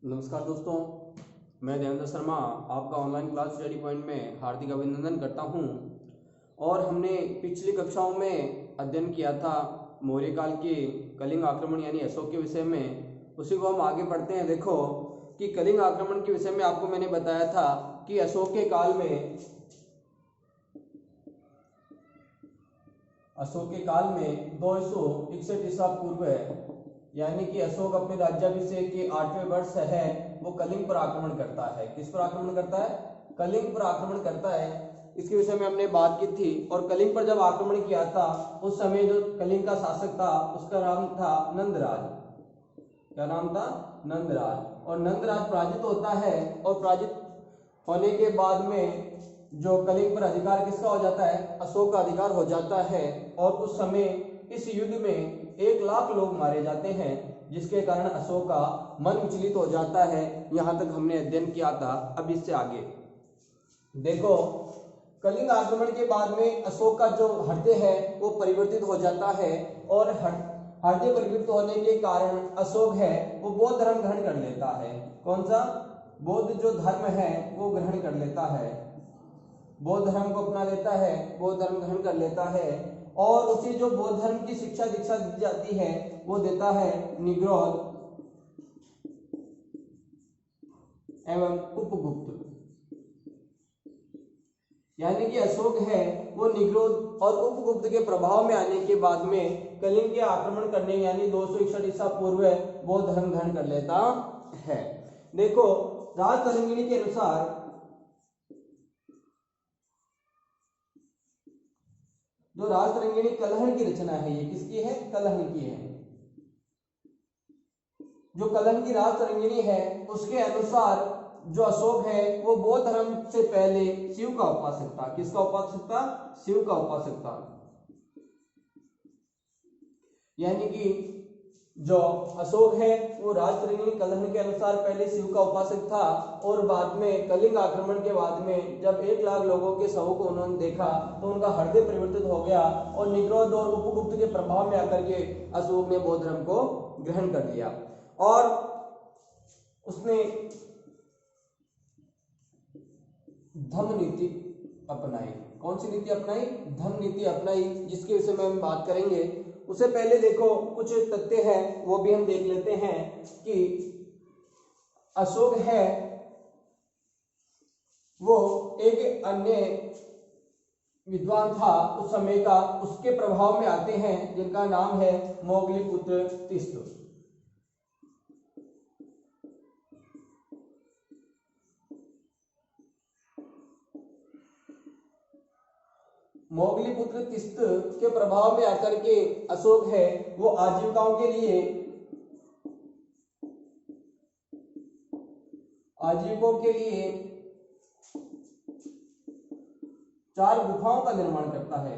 नमस्कार दोस्तों, मैं देवेंद्र शर्मा आपका ऑनलाइन क्लास स्टडी पॉइंट में हार्दिक अभिनंदन करता हूं। और हमने पिछली कक्षाओं में अध्ययन किया था मौर्य काल के कलिंग आक्रमण यानी अशोक के विषय में। उसी को हम आगे पढ़ते हैं। देखो कि कलिंग आक्रमण के विषय में आपको मैंने बताया था कि अशोक के काल में 261 ईसा पूर्व यानी कि अशोक अपने राज्याभिषेक के 8वें वर्ष है वो कलिंग पर आक्रमण करता है। किस पर आक्रमण करता है? कलिंग पर आक्रमण करता है। इसके विषय में हमने बात की थी। और कलिंग पर जब आक्रमण किया था उस समय जो कलिंग का शासक था उसका नाम था नंदराज। क्या नाम था? नंदराज। और नंदराज पराजित होता है और पराजित होने के बाद में जो कलिंग पर अधिकार किसका हो जाता है? अशोक का अधिकार हो जाता है। और उस समय इस युद्ध में 1 लाख लोग मारे जाते हैं, जिसके कारण अशोक का मन विचलित हो जाता है। यहां तक हमने अध्ययन किया था। अब इससे आगे देखो, कलिंग आक्रमण के बाद में अशोक का जो हृदय है वो परिवर्तित हो जाता है। और हृदय परिवर्तित होने के कारण अशोक है वो बौद्ध धर्म ग्रहण कर लेता है। कौन सा? बौद्ध जो धर्म है वो ग्रहण कर लेता है, बौद्ध धर्म को अपना लेता है, बौद्ध धर्म ग्रहण कर लेता है। और उसे जो बौद्ध धर्म की शिक्षा दीक्षा दी जाती है वो देता है निग्रोध एवं उपगुप्त। यानी कि अशोक है वो निग्रोध और उपगुप्त के प्रभाव में आने के बाद में कलिंग के आक्रमण करने यानी 261 ईसा पूर्व बौद्ध धर्म ग्रहण कर लेता है। देखो, राजतरंगिणी के अनुसार जो राजतरंगिणी कलहन की रचना है, ये किसकी है? कलहन की है। जो कलहन की राजतरंगिणी है उसके अनुसार जो अशोक है वो बौद्ध धर्म से पहले शिव का उपासक था। किसका उपासक था? शिव का उपासक था। यानी कि जो अशोक है वो राजतरंगिणी कलहन के अनुसार पहले शिव का उपासक था। और बाद में कलिंग आक्रमण के बाद में जब 1 लाख लोगों के शवों को उन्होंने देखा तो उनका हृदय परिवर्तित हो गया और निग्रोध और उपगुप्त के प्रभाव में आकर के अशोक ने बौद्ध धर्म को ग्रहण कर लिया। और उसने धम्म नीति अपनाई। कौन सी नीति अपनाई? धम्म नीति अपनाई, जिसके विषय में हम बात करेंगे। उससे पहले देखो कुछ तथ्य हैं वो भी हम देख लेते हैं कि अशोक है वो एक अन्य विद्वान था उस समय का, उसके प्रभाव में आते हैं जिनका नाम है मोगलीपुत्र तिस्त। मोगलीपुत्र तिस्त के प्रभाव में आकर के अशोक है वो आजीविकाओं के लिए आजीविकों के लिए 4 गुफाओं का निर्माण करता है।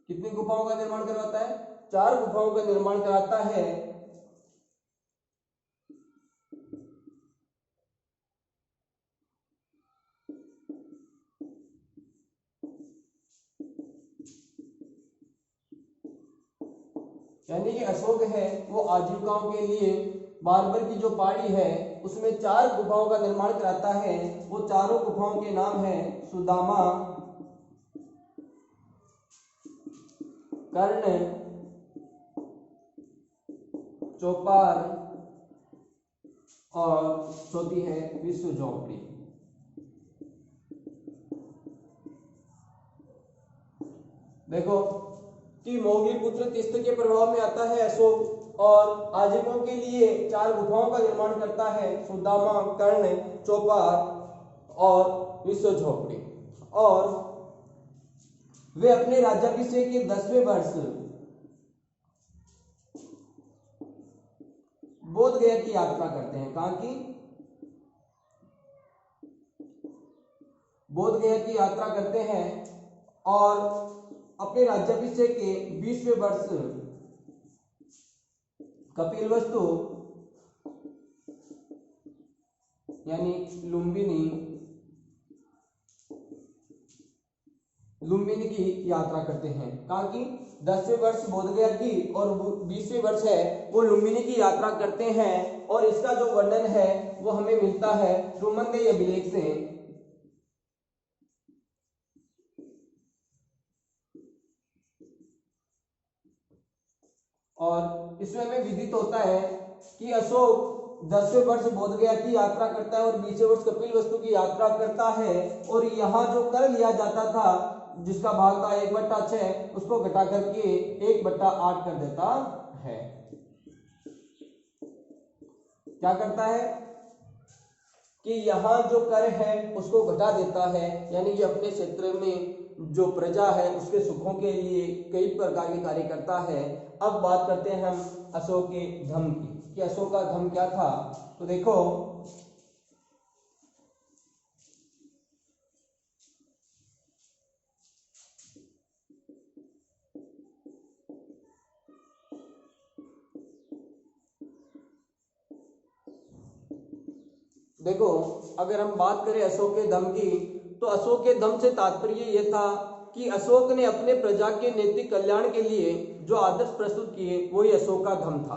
कितनी गुफाओं का निर्माण करवाता है? 4 गुफाओं का निर्माण कराता है। यानी कि अशोक है वो आजीविकाओं के लिए बार्बर की जो पहाड़ी है उसमें 4 गुफाओं का निर्माण कराता है। वो चारों गुफाओं के नाम है सुदामा, कर्ण, चौपार और चौथी है विश्व झोपड़ी। देखो कि मोगलीपुत्र तिस्त के प्रभाव में आता है अशोक और आजीविकों के लिए 4 गुफाओं का निर्माण करता है, सुदामा, कर्ण, चौपार और विश्व झोपड़ी। और वे अपने राज्याभिषेक के 10वें वर्ष बोध गया की यात्रा करते हैं। कहां की? बोध गया की यात्रा करते हैं और अपने राज्याभिषेक के 20वें वर्ष कपिलवस्तु यानी लुम्बिनी लुम्बिनी की यात्रा करते हैं। कहा कि 10वें वर्ष बोधगया की और 20वें वर्ष है वो लुम्बिनी की यात्रा करते हैं। और इसका जो वर्णन है वो हमें मिलता है रुमंदेय अभिलेख से। और इसमें हमें विदित होता है कि अशोक 10वें वर्ष बोधगया की यात्रा करता है और 20वें वर्ष कपिलवस्तु की यात्रा करता है। और यहाँ जो कर लिया जाता था जिसका भाग था 1/6 उसको घटा करके 1/8 कर देता है। क्या करता है कि यहाँ जो कर है उसको घटा देता है, यानी कि अपने क्षेत्र में जो प्रजा है उसके सुखों के लिए कई प्रकार के कार्य करता है। अब बात करते हैं हम अशोक के धम्म की कि अशोक का धम्म क्या था। तो देखो देखो अगर हम बात करें अशोक के धम्म की तो अशोक के धम्म से तात्पर्य यह था कि अशोक ने अपने प्रजा के नैतिक कल्याण के लिए जो आदर्श प्रस्तुत किए वही अशोक का धम्म था।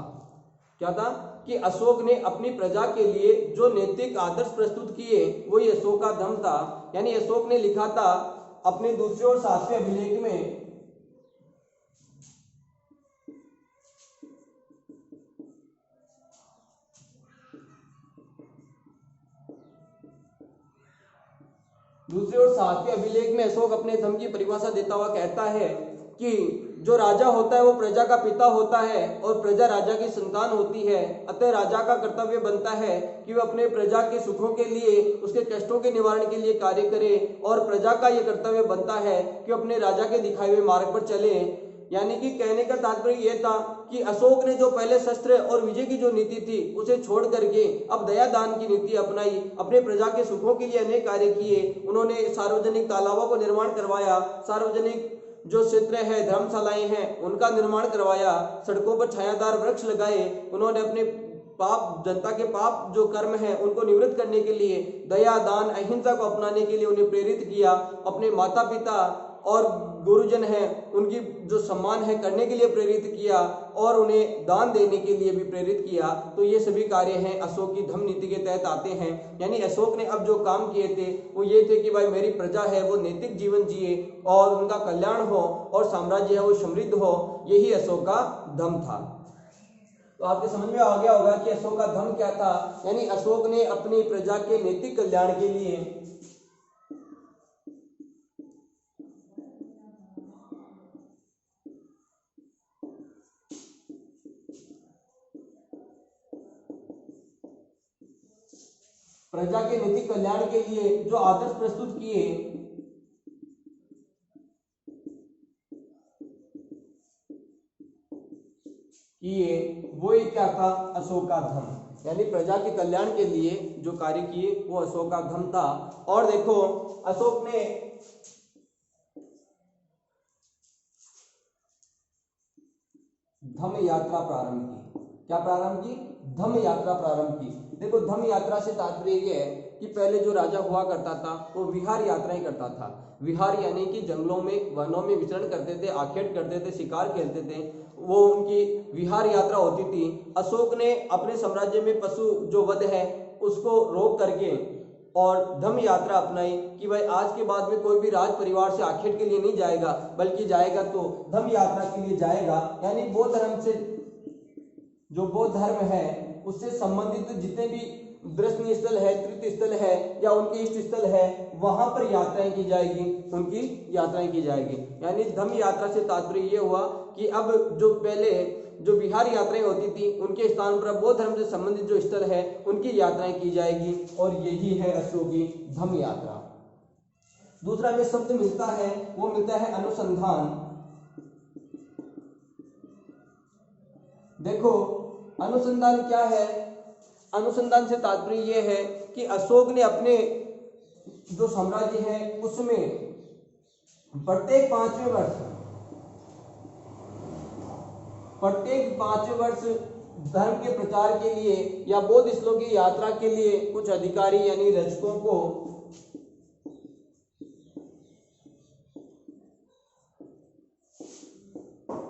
क्या था कि अशोक ने अपनी प्रजा के लिए जो नैतिक आदर्श प्रस्तुत किए वही अशोक का धम्म था। यानी अशोक ने लिखा था अपने दूसरे और 7वें अभिलेख में अशोक अपने धम्म की परिभाषा देता हुआ कहता है कि जो राजा होता है वो प्रजा का पिता होता है और प्रजा राजा की संतान होती है। अतः राजा का कर्तव्य बनता है कि वह अपने प्रजा के सुखों के लिए उसके कष्टों के निवारण के लिए कार्य करे और प्रजा का यह कर्तव्य बनता है कि अपने राजा के दिखाए हुए मार्ग पर चले। यानी कि कहने का तात्पर्य यह था कि अशोक ने जो पहले शस्त्र और विजय की जो नीति थी उसे छोड़ करके अब दया दान की नीति अपनाई, अपने प्रजा के सुखों के लिए अनेक कार्य किए। उन्होंने सार्वजनिक तालाबों को निर्माण करवाया, सार्वजनिक जो क्षेत्र है धर्मशालाएं हैं उनका निर्माण करवाया, सड़कों पर छायादार वृक्ष लगाए। उन्होंने अपने पाप जनता के पाप जो कर्म है उनको निवृत्त करने के लिए दया दान अहिंसा को अपनाने के लिए उन्हें प्रेरित किया। अपने माता पिता और गुरुजन हैं उनकी जो सम्मान है करने के लिए प्रेरित किया और उन्हें दान देने के लिए भी प्रेरित किया। तो ये सभी कार्य हैं अशोक की धम्म नीति के तहत आते हैं। यानी अशोक ने अब जो काम किए थे वो ये थे कि भाई मेरी प्रजा है वो नैतिक जीवन जिए और उनका कल्याण हो और साम्राज्य है वो समृद्ध हो। यही अशोक का धम्म था। तो आपके समझ में आ गया होगा कि अशोक का धम्म क्या था। यानी अशोक ने अपनी प्रजा के नैतिक कल्याण के लिए प्रजा के नैतिक कल्याण के लिए जो आदर्श प्रस्तुत किए वो ही क्या था अशोक का धम्म। यानी प्रजा के कल्याण के लिए जो कार्य किए वो अशोक का धम्म था। और देखो अशोक ने धम्म यात्रा प्रारंभ की। क्या प्रारंभ की? धम्म यात्रा प्रारंभ की। देखो धम्म यात्रा से तात्पर्य यह है कि पहले जो राजा हुआ करता था वो विहार यात्राएं करता था। विहार यानी कि जंगलों में वनों में विचरण करते थे, आखेट करते थे, शिकार खेलते थे, वो उनकी विहार यात्रा होती थी। अशोक ने अपने साम्राज्य में पशु जो वध है उसको रोक करके और धम्म यात्रा अपनाई कि भाई आज के बाद में कोई भी राज परिवार से आखेट के लिए नहीं जाएगा, बल्कि जाएगा तो धम्म यात्रा के लिए जाएगा। यानी बौद्ध धर्म से जो बौद्ध धर्म है उससे संबंधित जितने भी दर्शनीय स्थल है, तीर्थ स्थल है या उनके इष्ट स्थल है वहां पर यात्राएं की जाएगी, उनकी यात्राएं की जाएगी। यानी धम्म यात्रा से तात्पर्य ये हुआ कि अब जो पहले जो विहार यात्राएं होती थी उनके स्थान पर बौद्ध धर्म से संबंधित जो स्थल है उनकी यात्राएं की जाएगी और यही है अशोक की धम्म यात्रा। दूसरा जो शब्द मिलता है वो मिलता है अनुसंधान। देखो अनुसंधान क्या है? अनुसंधान से तात्पर्य यह है कि अशोक ने अपने जो साम्राज्य है उसमें प्रत्येक पांचवें वर्ष धर्म के प्रचार के लिए या बौद्ध स्थलों की यात्रा के लिए कुछ अधिकारी यानी रचकों को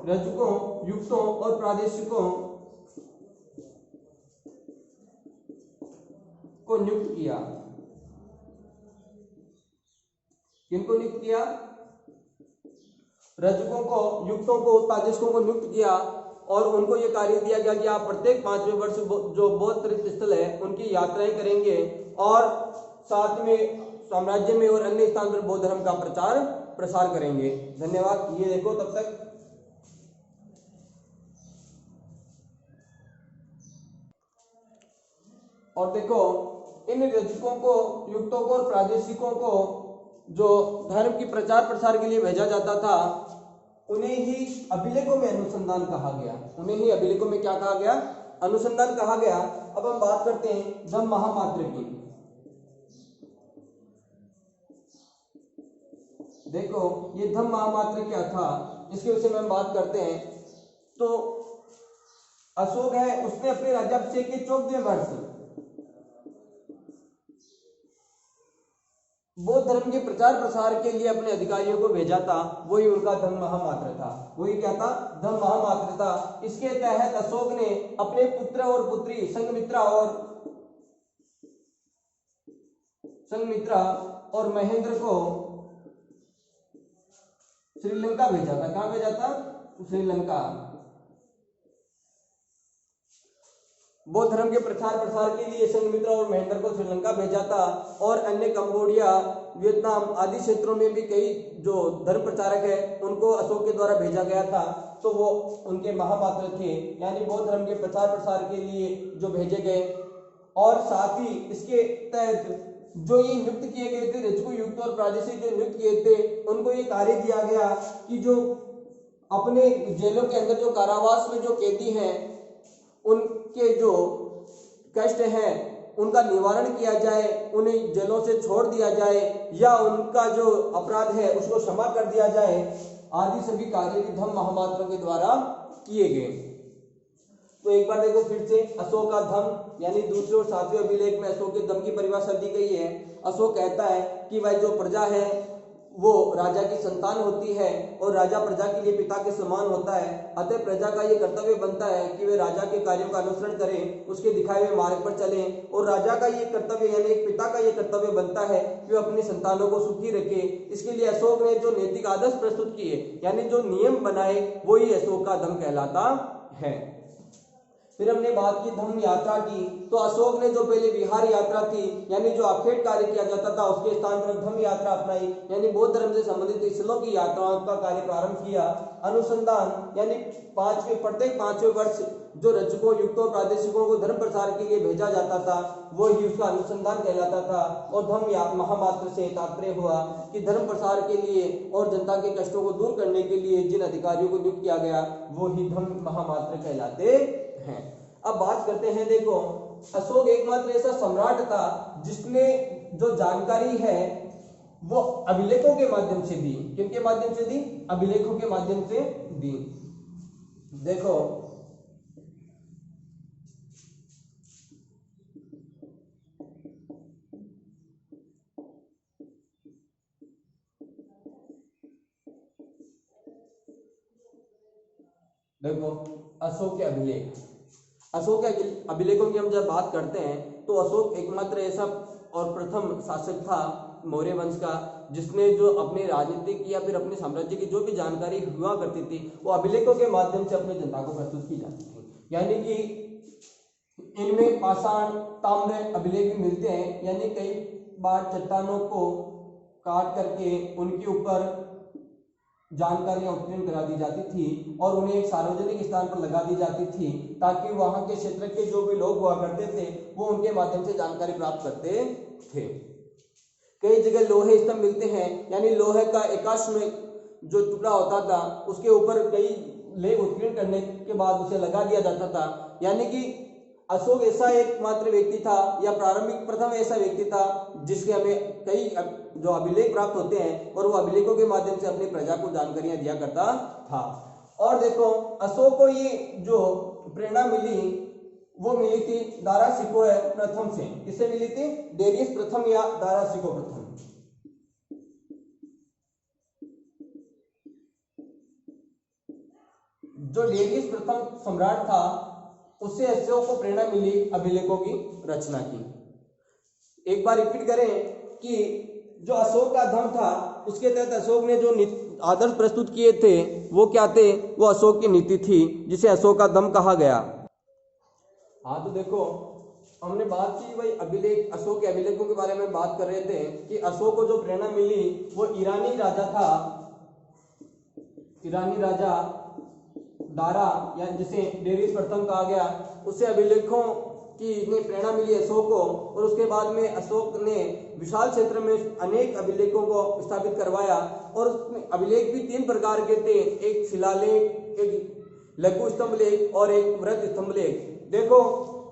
रजकों, युक्तों और प्रादेशिकों को नियुक्त किया। किनको नियुक्त किया? रजकों को, युक्तों को, प्रादेशिकों को नियुक्त किया और उनको ये कार्य दिया गया कि आप प्रत्येक 5वें वर्ष जो बौद्ध तीर्थ स्थल है उनकी यात्राएं करेंगे और साथ में साम्राज्य में और अन्य स्थान पर बौद्ध धर्म का प्रचार प्रसार करेंगे। धन्यवाद। ये देखो तब तक। और देखो इन रजकों को, युक्तों को और प्रादेशिकों को जो धर्म की प्रचार प्रसार के लिए भेजा जाता था उन्हें ही अभिलेखों में अनुसंधान कहा गया। उन्हें ही अभिलेखों में क्या कहा गया? अनुसंधान कहा गया। अब हम बात करते हैं धम्म महामात्र की। देखो ये धम्म महामात्र क्या था इसके विषय में हम बात करते हैं। तो अशोक है, उसने अपने राज्याभिषेक के 14वें वर्ष बौद्ध धर्म के प्रचार प्रसार के लिए अपने अधिकारियों को भेजा था। वही उनका धम्म महामात्र था। वही क्या था? धम्म महामात्र था। इसके तहत अशोक ने अपने पुत्र और पुत्री संघमित्रा और महेंद्र को श्रीलंका भेजा था। कहां भेजा था? श्रीलंका। बौद्ध धर्म के प्रचार प्रसार के लिए संघमित्रा और महेंद्र को श्रीलंका भेजा था और अन्य कंबोडिया, वियतनाम आदि क्षेत्रों में भी कई जो धर्म प्रचारक है उनको अशोक के द्वारा भेजा गया था। तो वो उनके महामात्र थे, यानी बौद्ध धर्म के प्रचार प्रसार के लिए जो भेजे गए। और साथ ही इसके तहत जो ये नियुक्त किए गए थे, रजको, युक्त और प्रादेशिक जो नियुक्त किए थे, उनको ये कार्य दिया गया कि जो अपने जेलों के अंदर जो कारावास में जो कैदी हैं उनके जो कष्ट हैं उनका निवारण किया जाए, उन्हें जेलों से छोड़ दिया जाए या उनका जो अपराध है उसको क्षमा कर दिया जाए, आदि सभी कार्य धम्म महामात्रों के द्वारा किए गए। तो एक बार देखो फिर से अशोक का धम्म यानी दूसरे और सातवें अभिलेख में अशोक के धम्म की परिभाषा दी गई है। अशोक कहता है कि वह जो प्रजा है वो राजा की संतान होती है और राजा प्रजा के लिए पिता के समान होता है। अतः प्रजा का ये कर्तव्य बनता है कि वे राजा के कार्यों का अनुसरण करें, उसके दिखाए हुए मार्ग पर चलें। और राजा का ये कर्तव्य यानी एक पिता का ये कर्तव्य बनता है कि वे अपनी संतानों को सुखी रखे। इसके लिए अशोक ने जो नैतिक आदर्श प्रस्तुत किए यानी जो नियम बनाए वो ही अशोक का धम्म कहलाता है। फिर हमने बात की धम्म यात्रा की। तो अशोक ने जो पहले विहार यात्रा थी यानी जो आखेट कार्य किया जाता था उसके स्थान पर धम्म यात्रा अपनाई यानी बौद्ध धर्म से संबंधित स्थलों की यात्राओं का कार्य प्रारंभ किया। अनुसंधान यानी प्रत्येक 5वें वर्ष जो रजकों, युक्तों, प्रादेशिकों को धर्म प्रसार के लिए भेजा जाता था वो ही उसका अनुसंधान कहलाता था। और धम्म महामात्र से तात्पर्य हुआ कि धर्म प्रसार के लिए और जनता के कष्टों को दूर करने के लिए जिन अधिकारियों को नियुक्त किया गया वो ही धम्म महामात्र कहलाते हैं। अब बात करते हैं, देखो अशोक एकमात्र ऐसा सम्राट था जिसने जो जानकारी है वो अभिलेखों के माध्यम से दी। किनके माध्यम से दी? अभिलेखों के माध्यम से दी। देखो अशोक के अभिलेख, अशोक के अभिलेखों की हम जब बात करते हैं तो अशोक एकमात्र ऐसा और प्रथम शासक था मौर्य वंश का जिसने जो अपने राजनीतिक या फिर अपने साम्राज्य की जो भी जानकारी हुआ करती थी वो अभिलेखों के माध्यम से अपनी जनता को प्रस्तुत की जाती थी। यानी कि इनमें पाषाण, ताम्र अभिलेख भी मिलते हैं, यानी कई बार चट्टानों को काट करके उनके ऊपर जानकारियां उत्कीर्ण करा दी जाती थी और उन्हें एक सार्वजनिक स्थान पर लगा दी जाती थी ताकि वहां के क्षेत्र के जो भी लोग हुआ करते थे वो उनके माध्यम से जानकारी प्राप्त करते थे। कई जगह लोहे स्तंभ मिलते हैं, यानी लोहे का एकाश्म जो टुकड़ा होता था उसके ऊपर कई लेख उत्कीर्ण करने के बाद उसे लगा दिया जाता था। यानी कि अशोक ऐसा एकमात्र व्यक्ति था या प्रारंभिक प्रथम ऐसा व्यक्ति था जिसके हमें कई जो अभिलेख प्राप्त होते हैं और वो अभिलेखों के माध्यम से अपनी प्रजा को जानकारियां दिया करता था। और देखो अशोक को ये जो प्रेरणा मिली वो मिली थी दारा शिकोह प्रथम से। किससे मिली थी? डेरियस प्रथम या दारा शिकोह प्रथम। जो डेरियस प्रथम सम्राट था उससे अशोक को प्रेरणा मिली अभिलेखों की रचना की। एक बार रिपीट करें कि जो अशोक का धर्म था उसके तहत अशोक ने जो आदर्श प्रस्तुत किए थे वो क्या थे, वो अशोक की नीति थी जिसे अशोक का धर्म कहा गया। हाँ तो देखो हमने बात की भाई अभिलेख, अशोक के अभिलेखों के बारे में बात कर रहे थे कि अशोक को जो प्रेरणा मिली वो ईरानी राजा था, ईरानी राजा दारा या जिसे डेरियस प्रथम कहा गया, उससे अभिलेखों की इतनी प्रेरणा मिली अशोक को और उसके बाद में अशोक ने विशाल क्षेत्र में अनेक अभिलेखों को स्थापित करवाया। और उसमें अभिलेख भी 3 प्रकार के थे, एक शिलालेख, एक लघु स्तंभलेख और एक वृत्त स्तंभलेख। देखो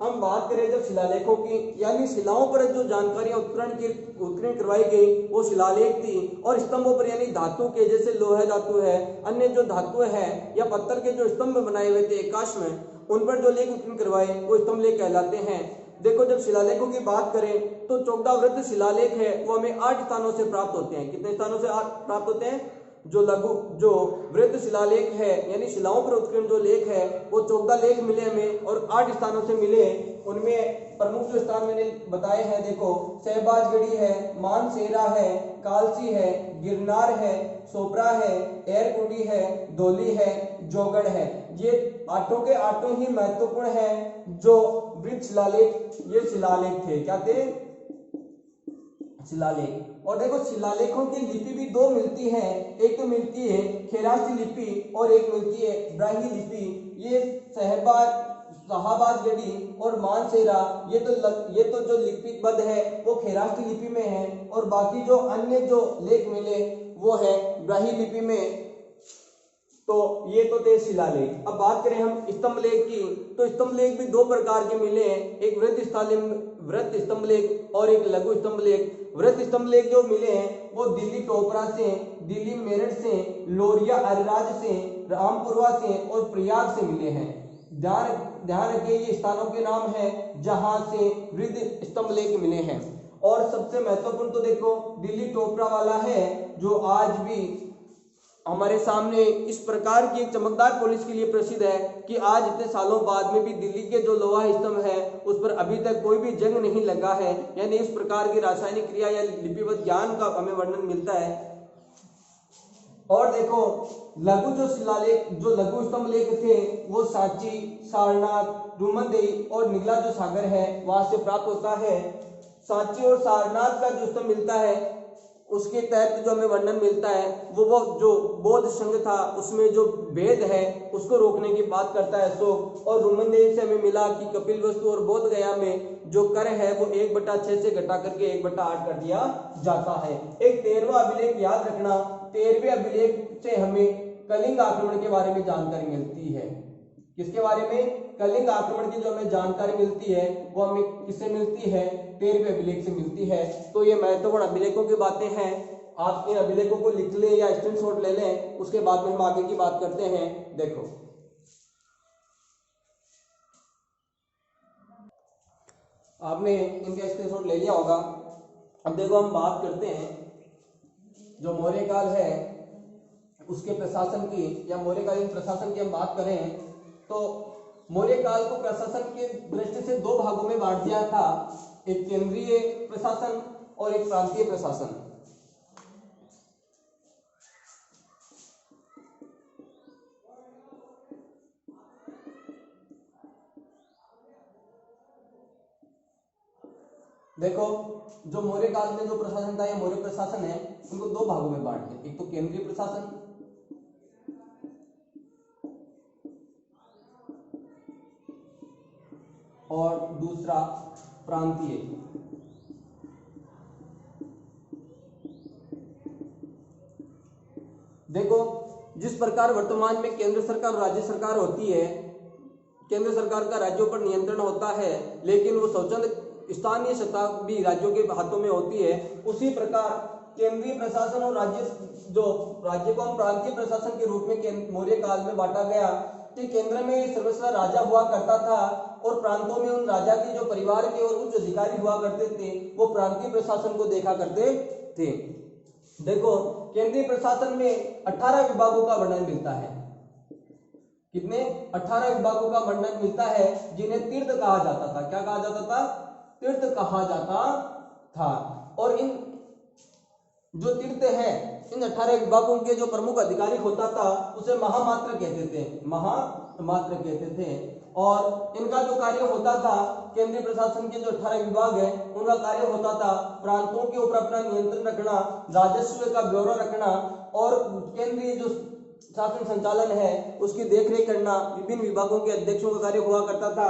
हम बात करें जब शिलालेखों की, यानी शिलाओं पर जो जानकारियां उत्कीर्ण करवाई गई वो शिलालेख थी, और स्तंभों पर यानी धातु के जैसे लोहा धातु है, अन्य जो धातु है या पत्थर के जो स्तंभ बनाए हुए थे आकाश में, उन पर जो लेख उत्कीर्ण करवाए वो स्तंभ लेख कहलाते हैं। देखो जब शिलालेखों की बात करें तो चौगडावृत्त शिलालेख है वो हमें 8 स्थानों से प्राप्त होते हैं। कितने स्थानों से प्राप्त होते हैं? जो वृत्त शिलालेख है यानी शिलाओं पर उत्कीर्ण जो लेख है वो 14 लेख मिले हमें और 8 स्थानों से मिले। उनमें प्रमुख जो स्थान मैंने बताए हैं, देखो सहबाजगढ़ी है, मानसेरा है, कालसी है, गिरनार है, सोपरा है, एरकुंडी है, धौली है, जोगढ़ है। ये 8 के 8 ही महत्वपूर्ण है जो वृत्त शिलालेख, ये शिलालेख थे। क्या थे? शिलालेख। और देखो शिलालेखों की लिपि भी 2 मिलती है, एक तो मिलती है खेराष्टी लिपि और एक मिलती है ब्राह्मी लिपि। ये शाहबाजगढ़ी और मानसेरा ये तो जो लिपिबद्ध है वो खेराष्टी लिपि में है, और बाकी जो अन्य जो लेख मिले वो है ब्राह्मी लिपि में। तो ये तो थे शिलालेख। अब बात करें हम स्तंभ लेख की, तो स्तंभ लेख भी 2 प्रकार के मिले हैं, एक वृत्त स्तंभ लेख और एक लघु स्तंभ लेख। वृत्त स्तंभ लेख जो मिले हैं वो दिल्ली टोपरा से, दिल्ली मेरठ से, लोरिया अरराज से, रामपुरवा से और प्रयाग से मिले हैं। ध्यान रखिए ये स्थानों के नाम हैं जहां से वृत्त स्तंभ लेख मिले हैं। और सबसे महत्वपूर्ण तो देखो दिल्ली टोपरा वाला है जो आज भी हमारे सामने इस प्रकार की एक चमकदार पॉलिश के लिए प्रसिद्ध है कि आज इतने सालों बाद में भी दिल्ली के जो लोहा स्तंभ है उस पर अभी तक कोई भी जंग नहीं लगा है, यानी इस प्रकार की रासायनिक क्रिया या लिपिबद्ध ज्ञान का हमें वर्णन मिलता है। और देखो लघु जो शिलालेख, जो लघु स्तंभ लेख थे वो सांची, सारनाथ, रूमनदेही और निगला जो सागर है वहां से प्राप्त होता है। सांची और सारनाथ का जो स्तंभ मिलता है उसके तहत जो हमें वर्णन मिलता है वो जो बौद्ध संघ था उसमें जो भेद है उसको रोकने की बात करता है अशोक। और रूमनदेही से हमें मिला कि कपिलवस्तु और बोध गया में जो कर है वो 1/6 से घटा करके 1/8 कर दिया जाता है। एक 13वां अभिलेख याद रखना, 13वें अभिलेख से हमें कलिंग आक्रमण के बारे में जानकारी मिलती है। किसके बारे में? कलिंग आक्रमण की जो हमें जानकारी मिलती है वो हमें किससे मिलती है? 13वें अभिलेख से मिलती है। तो ये महत्वपूर्ण अभिलेखों की बातें हैं, आप इन अभिलेखों को लिख लें या स्क्रीनशॉट ले लें, उसके बाद में हम आगे की बात करते हैं। देखो आपने इनका स्क्रीनशॉट ले लिया होगा। अब देखो हम बात करते हैं जो मौर्य काल है उसके प्रशासन की, या मौर्यकालीन प्रशासन की हम बात करें तो मौर्य काल को प्रशासन के दृष्टि से 2 भागों में बांट दिया था, एक केंद्रीय प्रशासन और एक प्रांतीय प्रशासन। देखो जो मौर्य काल में जो प्रशासन था या मौर्य प्रशासन है उनको 2 भागों में बांट दिया, एक तो केंद्रीय प्रशासन और दूसरा प्रांतीय। देखो जिस प्रकार वर्तमान में केंद्र सरकार और राज्य सरकार होती है, केंद्र सरकार का राज्यों पर नियंत्रण होता है लेकिन वो स्वतंत्र स्थानीय सत्ता भी राज्यों के हाथों में होती है, उसी प्रकार केंद्रीय प्रशासन और राज्य को हम प्रांतीय प्रशासन के रूप में मौर्य काल में बांटा गया कि केंद्र में सर्वस्व राजा हुआ करता था और प्रांतों में उन राजा के जो परिवार के और उच्च अधिकारी हुआ करते थे वो प्रांतीय प्रशासन को देखा करते थे। देखो केंद्रीय प्रशासन में 18 विभागों का वर्णन मिलता है। कितने 18 विभागों का मंडन मिलता है, जिन्हें तीर्थ कहा जाता था। क्या कहा जाता था? तीर्थ कहा जाता था। और इन जो तीर्थ है, इन 18 विभागों के जो प्रमुख अधिकारी होता था उसे महामात्र कहते थे, महामात्र कहते थे। और इनका जो कार्य होता था, केंद्रीय प्रशासन के जो 18 विभाग है उनका कार्य होता था प्रांतों के ऊपर अपना नियंत्रण रखना, राजस्व का ब्यौरा रखना और केंद्रीय जो शासन संचालन है उसकी देखरेख करना। विभिन्न विभागों के अध्यक्षों का कार्य हुआ करता था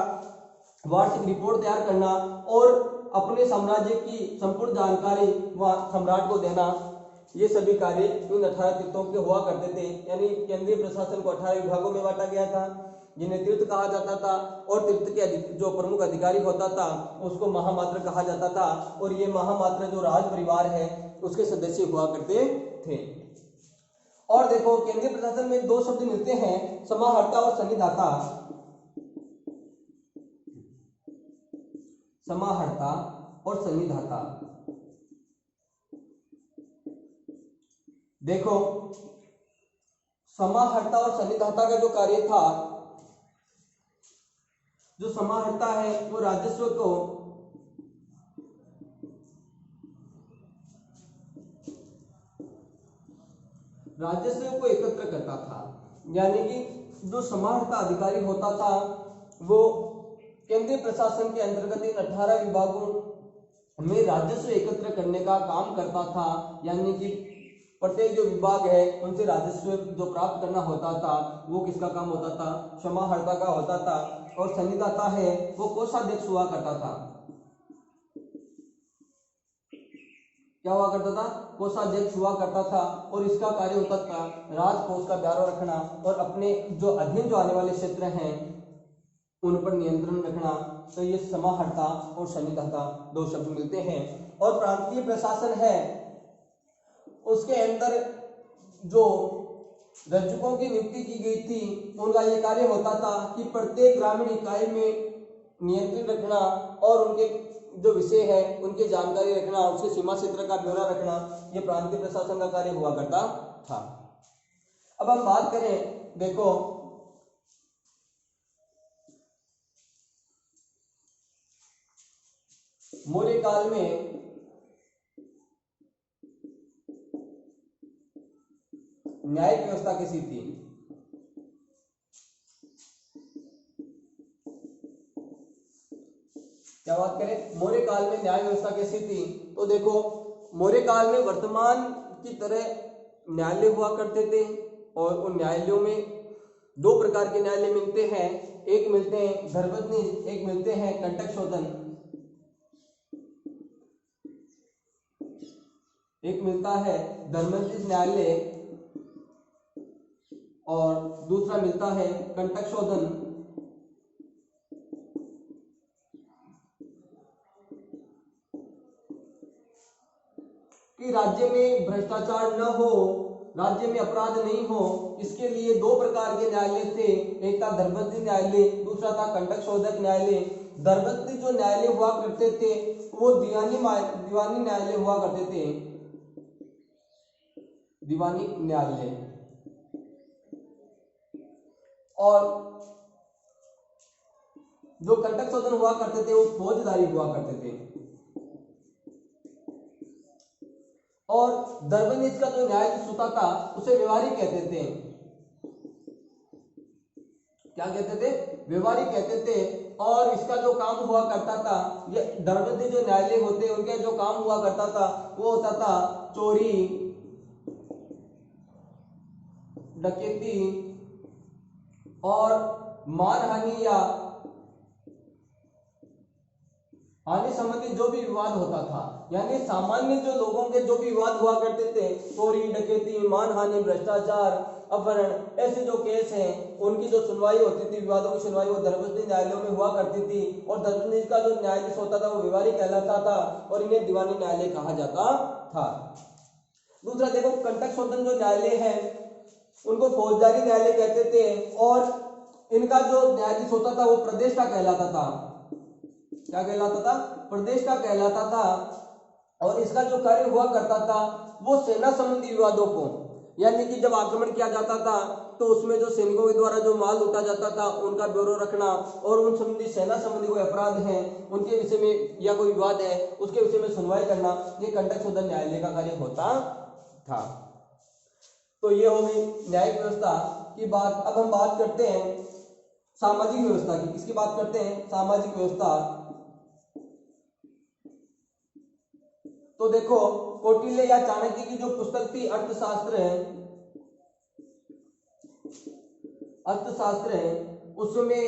वार्षिक रिपोर्ट तैयार करना और अपने साम्राज्य की संपूर्ण जानकारी वह सम्राट को देना। ये सभी कार्य इन 18 तीर्थों के हुआ करते थे। यानी केंद्रीय प्रशासन को 18 विभागों में बांटा गया था, जिन्हें तीर्थ कहा जाता था। और तीर्थ के जो प्रमुख अधिकारी होता था उसको महामात्र कहा जाता था। और ये महामात्र जो राज परिवार है उसके सदस्य हुआ करते थे। और देखो, केंद्रीय प्रशासन में दो शब्द मिलते हैं, समाहर्ता और सन्निधाता। समाहर्ता और सन्निधाता। देखो, समाहर्ता और सन्निधाता का जो कार्य था, जो समाहर्ता है वो राजस्व को एकत्र करता था। यानी कि जो समाहर्ता अधिकारी होता था वो केंद्रीय प्रशासन के अंतर्गत इन 18 विभागों में राजस्व एकत्र करने का काम करता था। यानी कि प्रत्येक जो विभाग है उनसे राजस्व जो प्राप्त करना होता था वो किसका काम होता था? समाहर्ता का होता था। और सन्निधाता है वो कोषाध्यक्ष हुआ करता था। क्या हुआ करता था? कोषाध्यक्ष हुआ करता था। और इसका कार्य होता था राजकोष का ब्यौरा रखना और अपने जो अधीन जो आने वाले क्षेत्र हैं उन पर नियंत्रण रखना। तो ये समाहर्ता और सन्निधाता दो शब्द मिलते हैं। और प्रांतीय प्रशासन है उसके अंदर जो रज्जुकों की नियुक्ति की गई थी उनका ये कार्य होता था कि प्रत्येक ग्रामीण इकाई में नियंत्रण रखना और उनके जो विषय है उनकी जानकारी रखना, उसके सीमा क्षेत्र का ब्यौरा रखना, ये प्रांतीय प्रशासन का कार्य हुआ करता था। अब हम बात करें, देखो मौर्य काल में न्यायिक व्यवस्था कैसी थी? क्या बात करें मौर्य काल में न्याय व्यवस्था कैसी थी? तो देखो, मौर्य काल में वर्तमान की तरह न्यायालय हुआ करते थे और उन न्यायालयों में दो प्रकार के न्यायालय मिलते हैं। एक मिलते हैं धर्मनिज, एक मिलते हैं कंटक शोधन। एक मिलता है धर्मनिज न्यायालय और दूसरा मिलता है कंटक शोधन। कि राज्य में भ्रष्टाचार न हो, राज्य में अपराध नहीं हो, इसके लिए दो प्रकार के न्यायालय थे। एक था धर्मनिज न्यायालय, दूसरा था कंटक शोधक न्यायालय। धर्मनिज जो न्यायालय हुआ करते थे वो दीवानी न्यायालय हुआ करते थे, दीवानी न्यायालय। और जो कंटक शोधन हुआ करते थे वो फौजदारी हुआ करते थे। और धर्मनिज का जो न्यायाधीश होता था उसे व्यवहारिक कहते थे। क्या कहते थे? व्यवहारिक कहते थे। और इसका जो काम हुआ करता था, ये धर्मनिज जो न्यायालय होते उनके जो काम हुआ करता था वो होता था चोरी, डकैती और मानहानि या हानि संबंधी जो भी विवाद होता था। यानी सामान्य जो लोगों के जो भी विवाद हुआ करते थे, चोरी, डकैती, मानहानि, भ्रष्टाचार, अपहरण, ऐसे जो केस हैं उनकी जो सुनवाई होती थी, विवादों की सुनवाई वो धर्मनिज न्यायालयों में हुआ करती थी। और धर्मनिज का जो न्यायाधीश होता था वो व्यवहारिक कहलाता था और इन्हें दीवानी न्यायालय कहा जाता था। दूसरा देखो, कंटक शोधन जो न्यायालय है उनको फौजदारी न्यायालय कहते थे। और इनका जो न्यायाधीश होता था वो प्रदेश का कहलाता था। क्या कहलाता था? प्रदेश का कहलाता था। और इसका जो कार्य हुआ करता था वो सेना संबंधी विवादों को, यानी कि जब आक्रमण किया जाता था तो उसमें जो सैनिकों के द्वारा जो माल लूटा जाता था उनका ब्यौरा रखना, और उन संबंधी सेना संबंधी कोई अपराध हैं उनके विषय में या कोई विवाद है उसके विषय में सुनवाई करना, ये कंटक शोधन न्यायालय का कार्य होता था। तो ये होगी न्यायिक व्यवस्था की बात। अब हम बात करते हैं सामाजिक व्यवस्था की। किसकी बात करते हैं? सामाजिक व्यवस्था। तो देखो कौटिल्य या चाणक्य की जो पुस्तक थी अर्थशास्त्र है, उसमें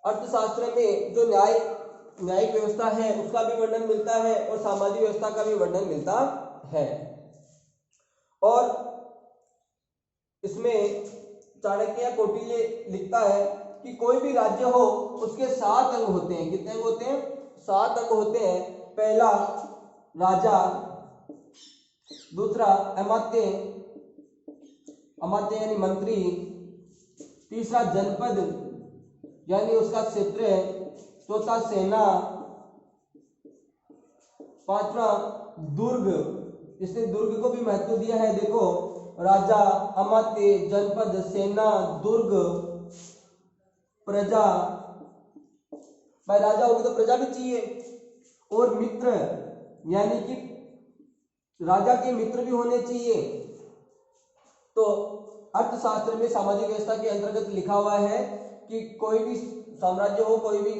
अर्थशास्त्र में जो न्यायिक व्यवस्था है उसका भी वर्णन मिलता है और सामाजिक व्यवस्था का भी वर्णन मिलता है। और इसमें चाणक्य या कौटिल्य लिखता है कि कोई भी राज्य हो उसके 7 अंग होते हैं। कितने अंग होते हैं? 7 अंग होते हैं। पहला राजा, दूसरा अमात्य यानी मंत्री, तीसरा जनपद यानी उसका क्षेत्र, चौथा सेना, पांचवा दुर्ग, इसने दुर्ग को भी महत्व दिया है। देखो राजा, अमात्य, जनपद, सेना, दुर्ग, प्रजा। भाई राजा होगी तो प्रजा भी चाहिए, और मित्र यानी कि राजा के मित्र भी होने चाहिए। तो अर्थशास्त्र में सामाजिक व्यवस्था के अंतर्गत लिखा हुआ है कि कोई भी साम्राज्य हो, कोई भी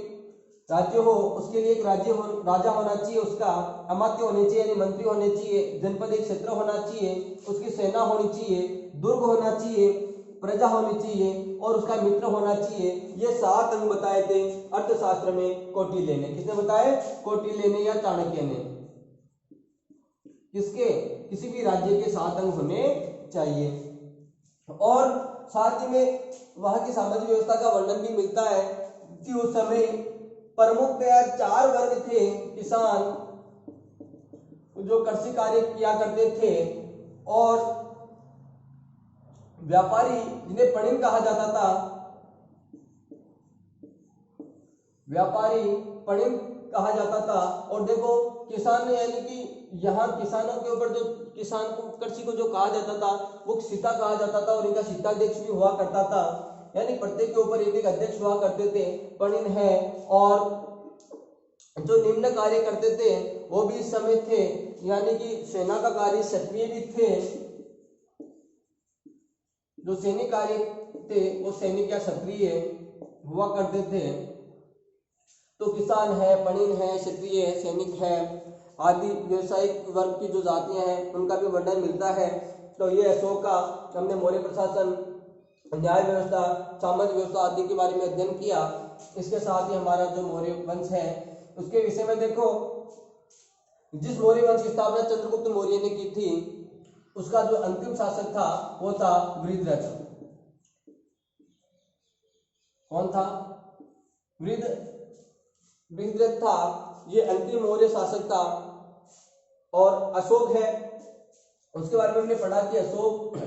राज्य हो, उसके लिए एक राजा होना चाहिए, उसका अमात्य होने चाहिए यानी मंत्री होने चाहिए, जनपद एक क्षेत्र होना चाहिए, उसकी सेना होनी चाहिए, दुर्ग होना चाहिए, प्रजा होनी चाहिए और उसका मित्र होना चाहिए। ये 7 अंग बताए थे अर्थशास्त्र में कौटिल्य ने। किसने बताए? कौटिल्य ने या चाणक्य ने। किसी भी राज्य के 7 अंग होने चाहिए। और साथ ही में वहां की सामाजिक व्यवस्था का वर्णन भी मिलता है कि उस समय प्रमुखतया 4 वर्ग थे। किसान जो कृषि कार्य किया करते थे, और व्यापारी जिन्हें पणिन कहा जाता था, और देखो किसान यानी कि यहाँ किसानों के ऊपर जो किसान को कृषि को जो कहा जाता था वो सीता कहा जाता था, और इनका सीताध्यक्ष भी हुआ करता था, यानी प्रत्येक के ऊपर एक अध्यक्ष हुआ करते थे, पणिन है। और जो निम्न कार्य करते थे वो भी इस समय थे, यानी कि सेना का कार्य क्षत्रिय भी थे, जो सैनिक कार्य थे वो सैनिक या क्षत्रिय हुआ करते थे। तो किसान है, पणिन है, क्षत्रिय है, सैनिक है आदि व्यवसायिक वर्ग की जो जातियां हैं उनका भी वर्णन मिलता है। तो ये अशोक का हमने मौर्य प्रशासन, न्याय व्यवस्था, सामाजिक व्यवस्था आदि के बारे में अध्ययन किया। इसके साथ ही हमारा जो मौर्य वंश है उसके विषय में देखो, जिस मौर्य वंश की स्थापना चंद्रगुप्त मौर्य ने की थी उसका जो अंतिम शासक था वो था वृद्धरथ। कौन था? वृद्धरथ था, ये अंतिम मौर्य शासक था। और अशोक है, उसके बारे में हमने पढ़ा कि अशोक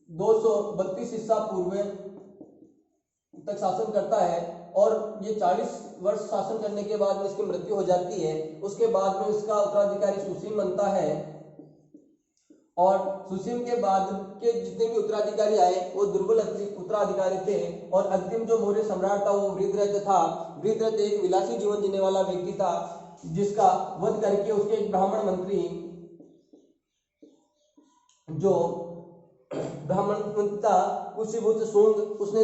232 ईसा पूर्व तक शासन करता है, और ये 40 वर्ष शासन करने के बाद में इसकी मृत्यु हो जाती है। उसके बाद में इसका उत्तराधिकारी सुसीम बनता है, और सुसीम के बाद के जितने भी उत्तराधिकारी आए वो दुर्बल उत्तराधिकारी थे, और अंतिम जो मौर्य सम्राट था वो वृद्धरथ था। वृद्धरथ एक विलासी जीवन जीने वाला व्यक्ति था, जिसका वध करके उसके एक ब्राह्मण मंत्री, जो ब्राह्मण था उसने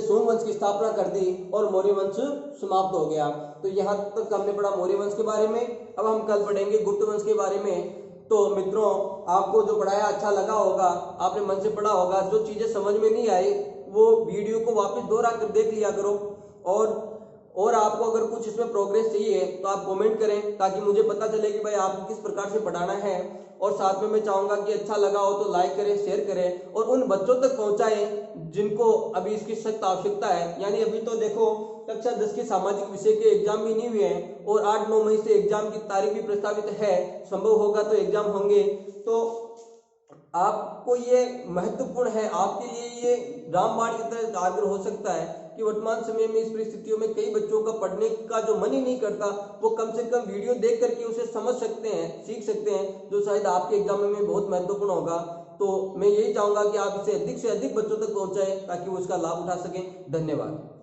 सोंग वंश की स्थापना कर दी और मौर्य वंश समाप्त हो गया। तो यहाँ तक हमने पढ़ा मौर्य वंश के बारे में। अब हम कल पढ़ेंगे गुप्त वंश के बारे में। तो मित्रों, आपको जो पढ़ाया अच्छा लगा होगा, आपने मन से पढ़ा होगा। जो चीजें समझ में नहीं आई वो वीडियो को वापस दोहरा कर देख लिया करो, और आपको अगर कुछ इसमें प्रोग्रेस चाहिए तो आप कमेंट करें, ताकि मुझे पता चले कि भाई आपको किस प्रकार से पढ़ाना है। और साथ में मैं चाहूंगा कि अच्छा लगा हो तो लाइक करें, शेयर करें, और उन बच्चों तक पहुंचाएं जिनको अभी इसकी सख्त आवश्यकता है। यानी अभी तो देखो कक्षा 10 के सामाजिक विषय के एग्जाम भी नहीं हुए हैं, और 8-9 मई से एग्जाम की तारीख भी प्रस्तावित है। संभव होगा तो एग्जाम होंगे। तो आपको ये महत्वपूर्ण है, आपके लिए ये रामबाण की तरह कारगर हो सकता है कि वर्तमान समय में इस परिस्थितियों में कई बच्चों का पढ़ने का जो मन ही नहीं करता, वो कम से कम वीडियो देख करके उसे समझ सकते हैं, सीख सकते हैं, जो शायद आपके एग्जाम में बहुत महत्वपूर्ण होगा। तो मैं यही चाहूंगा कि आप इसे अधिक से अधिक बच्चों तक पहुंचाएं ताकि वो इसका लाभ उठा सकें। धन्यवाद।